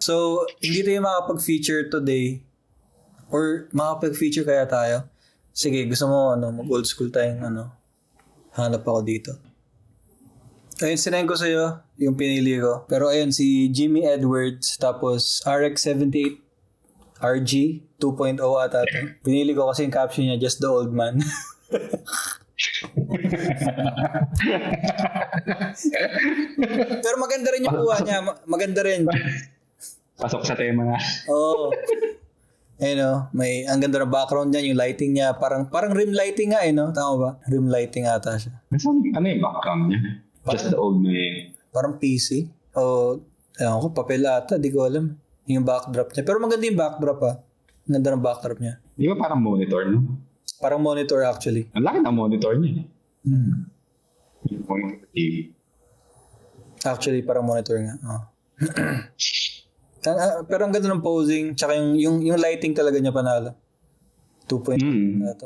So, hindi tayo makapag-feature today. Or makapag-feature kaya tayo? Sige, gusto mo mag-old school tayong hanap ako dito. Ayun, sinayin ko sa'yo yung pinili ko. Pero ayun, si Jimmy Edwards, tapos RX-78 RG 2.0 ata ito. Pinili ko kasi yung caption niya, just the old man. Pero maganda rin yung kuha niya. Maganda rin. Pasok sa tema nga. Oo. May ang ganda ng background niya, yung lighting niya, parang rim lighting nga Tama ba? Rim lighting ata siya. Ano yung background niya? Just the old man. Parang PC. O, ewan ko, papel ata, di ko alam. Yung backdrop niya. Pero maganda yung backdrop Ang ganda ng backdrop niya. Di ba parang monitor, no? Parang monitor actually. Ang laki ng monitor niya. Yung monitor TV. Actually, parang monitor nga. Oh. Pero ang ganda ng posing, tsaka yung lighting talaga niya panalo. 2.0 na ito.